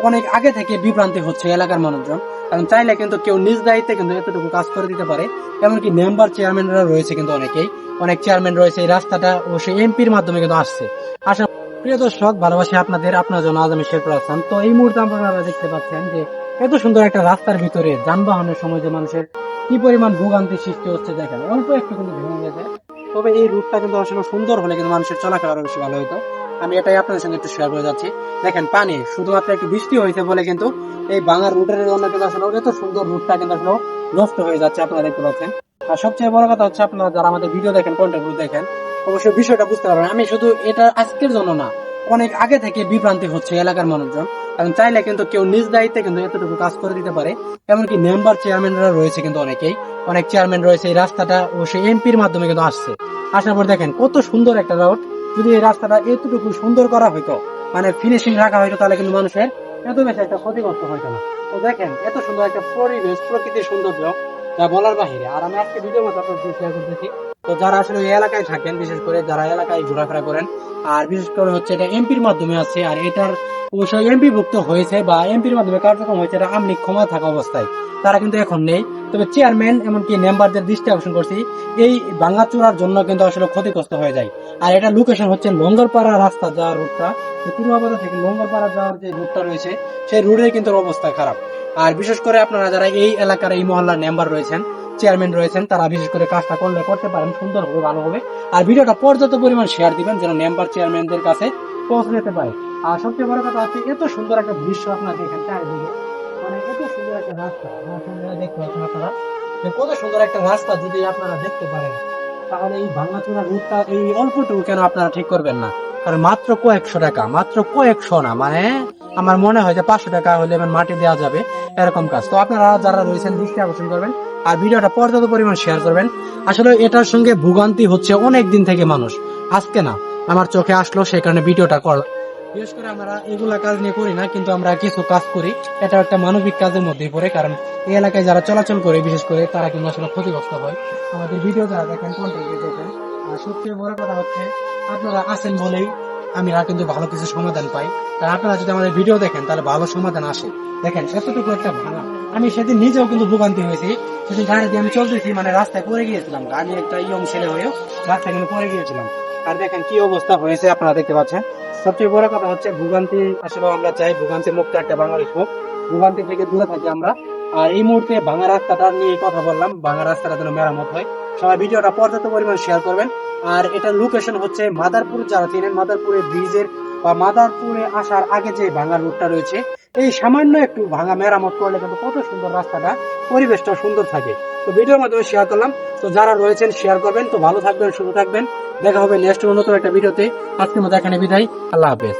অনেক আগে থেকে বিভ্রান্তি হচ্ছে এলাকার মানুষজন। কারণ চাইলে কিন্তু কেউ নিজ দায়িত্বে কিন্তু এতটুকু কাজ করে দিতে পারে। এমনকি মেম্বার চেয়ারম্যানরা রয়েছে কিন্তু অনেক চেয়ারম্যান রয়েছে। এই রাস্তাটা অবশ্যই এমপির মাধ্যমে কিন্তু আসছে। আশা প্রিয় দর্শক, ভালোবাসি আপনার জন্য আজ আমি শেরপুর আছেন। তো এই মুহূর্তে আপনারা দেখতে পাচ্ছেন যে এত সুন্দর একটা রাস্তার ভিতরে যানবাহনের সময় যে মানুষের কি পরিমাণ ভোগান্তি সৃষ্টি হচ্ছে দেখেন। অল্প একটু কিন্তু ভেঙে গেছে, তবে এই রুটটা কিন্তু আসলে সুন্দর হলে কিন্তু মানুষের চলাফেরা আরো বেশি ভালো হতো। আমি এটাই আপনাদের সঙ্গে একটু শেয়ার করে যাচ্ছি। দেখেন পানি শুধুমাত্র একটু বৃষ্টি হয়েছে বলে কিন্তু এই বাংলার রুটের জন্য কিন্তু আসলে এত সুন্দর রুটটা কিন্তু আসলে নষ্ট হয়ে যাচ্ছে, আপনারা দেখতে পাচ্ছেন। আর সবচেয়ে বড় কথা হচ্ছে, আপনারা যারা আমাদের ভিডিও দেখেন, কন্টেন্ট দেখেন, অবশ্যই বিষয়টা বুঝতে পারবেন। আমি শুধু এটা আজকের জন্য না, অনেক আগে থেকে বিভ্রান্তি হচ্ছে এলাকার মানুষজন। কারণ চাইলে কিন্তু কেউ নিজ দায়িত্বে কিন্তু এতটুকু কাজ করে দিতে পারে। এমনকি মেম্বার চেয়ারম্যানরা রয়েছে কিন্তু অনেক চেয়ারম্যান রয়েছে। এই রাস্তাটা অবশ্যই এমপির মাধ্যমে কিন্তু আসছে। আসার পর দেখেন কত সুন্দর একটা রোড। যদি এই রাস্তাটা এতটুকু সুন্দর করা হইতো, মানে ফিনিশিং রাখা হইতো, তাহলে কিন্তু মানুষের এত বেশি একটা ক্ষতিগ্রস্ত হইতো না। তো দেখেন এত সুন্দর একটা পরিবেশ, প্রকৃতির সৌন্দর্য যা বলার বাহিরে। আর আমি আজকে ভিডিওর মতো আপনাদের শেয়ার করতেছি। তো যারা আসলে এই এলাকায় থাকেন, বিশেষ করে যারা এলাকায় ঘোরাফেরা করেন, আর বিশেষ করে হচ্ছে এটা এমপির মাধ্যমে আছে, আর এটার অবশ্যই এমপি ভুক্ত হয়েছে বা এমপির মাধ্যমে কার্যক্রম হয়েছে, এটা আমলি ক্ষমা থাকা অবস্থায় তারা কিন্তু এখন নেই। তবে চেয়ারম্যান এমনকি মেম্বারদের দৃষ্টি আকর্ষণ করছি, এই ভাঙাচোরার জন্য কিন্তু আসলে ক্ষতিগ্রস্ত হয়ে যায়। আর এটা লোকেশন হচ্ছে লঙ্গরপাড়া রাস্তা যাওয়ার রুটটা, পূর্বাবাদা থেকে লঙ্গরপাড়া যাওয়ার যে রুটটা রয়েছে, সেই রুটের কিন্তু অবস্থা খারাপ। আর বিশেষ করে আপনারা যারা এই এলাকার এই মহল্লার মেম্বার রয়েছেন, চেয়ারম্যান রয়েছেন, তারা বিশেষ করে কাজটা করতে পারেন, সুন্দর হবে, ভালো হবে। আর ভিডিওটা পর্যাপ্ত পরিমাণ শেয়ার দিবেন যেন মেম্বার চেয়ারম্যানদের কাছে পৌঁছে যেতে পারে। আর সবচেয়ে বড় কথা হচ্ছে, এত সুন্দর একটা দৃশ্য আপনারা দেখেন চারিদিকে, মানে এত সুন্দর একটা রাস্তা দেখতে পাচ্ছেন আপনারা, যে কত সুন্দর একটা রাস্তা যদি আপনারা দেখতে পারেন, তাহলে এই ভাঙাচোরা রুটটা এই অল্পটুকু কেন আপনারা ঠিক করবেন না? কারণ মাত্র কয়েকশো টাকা, মাত্র কয়েকশো না, মানে আমার মনে হয় যে 500 টাকা হলে মাটি দেওয়া যাবে এরকম কাজ। তো আপনারা যারা রয়েছেন দৃষ্টি আকর্ষণ করবেন আর ভিডিওটা পর্যাপ্ত পরিমাণ শেয়ার করবেন। আসলে এটার সঙ্গে ভোগান্তি হচ্ছে অনেক দিন থেকে মানুষ, আজকে না, আমার চোখে আসলো সেই কারণে ভিডিওটা করলাম। বিশেষ করে আমরা এগুলা কাজ নিয়ে করি না, কিন্তু আমরা কিছু কাজ করি, এটা একটা মানবিক কাজের মধ্যেই পড়ে। কারণ এই এলাকায় যারা চলাচল করে বিশেষ করে তারা কিন্তু আসলে ক্ষতিগ্রস্ত হয়। আমাদের ভিডিও যারা দেখেন, কন্টেন্ট দেখেন। আর সবচেয়ে বড় কথা হচ্ছে, আপনারা আছেন বলেই আমরা কিন্তু ভালো কিছু সমাধান পাই। কারণ আপনারা যদি আমাদের ভিডিও দেখেন তাহলে ভালো সমাধান আসে। দেখেন এতটুকু একটা ভাঙা, আমি সেদিন নিজেও কিন্তু ভোগান্তি হয়েছি। সেদিন গাড়ি দিয়ে আমি চলতেছি, মানে রাস্তায় পড়ে গিয়েছিলাম। আমি একটা ইয়ং ছেলে হয়েও রাস্তায় কিন্তু পড়ে গিয়েছিলাম। আর দেখেন কি অবস্থা হয়েছে, আপনারা দেখতে পাচ্ছেন। সবচেয়ে বড় কথা হচ্ছে, ভোগান্তি আসলে আমরা চাই ভোগান্তি মুক্ত একটা বাংলাদেশ হোক, ভোগান্তি থেকে দূরে থাকি আমরা। আর এই মুহূর্তে ভাঙা রাস্তাটা নিয়ে কথা বললাম, ভাঙা রাস্তাটা যেন মেরামত হয়। সবাই ভিডিওটা পর্যাপ্ত পরিমাণ শেয়ার করবেন। আর এটার লোকেশন হচ্ছে মাদারপুর, যারা চিনেন মাদারপুরের ব্রিজের বা মাদারপুরে আসার আগে যে ভাঙা রোডটা রয়েছে, এই সামান্য একটু ভাঙা মেরামত করলে কিন্তু কত সুন্দর রাস্তাটা, পরিবেশটা সুন্দর থাকে। তো ভিডিওর মাধ্যমে শেয়ার করলাম। তো যারা রয়েছেন শেয়ার করবেন। তো ভালো থাকবেন, সুস্থ থাকবেন। দেখা হবে নেক্সট নতুন একটা ভিডিওতে। আজকের মতো এখানে বিদায়। আল্লাহ হাফেজ।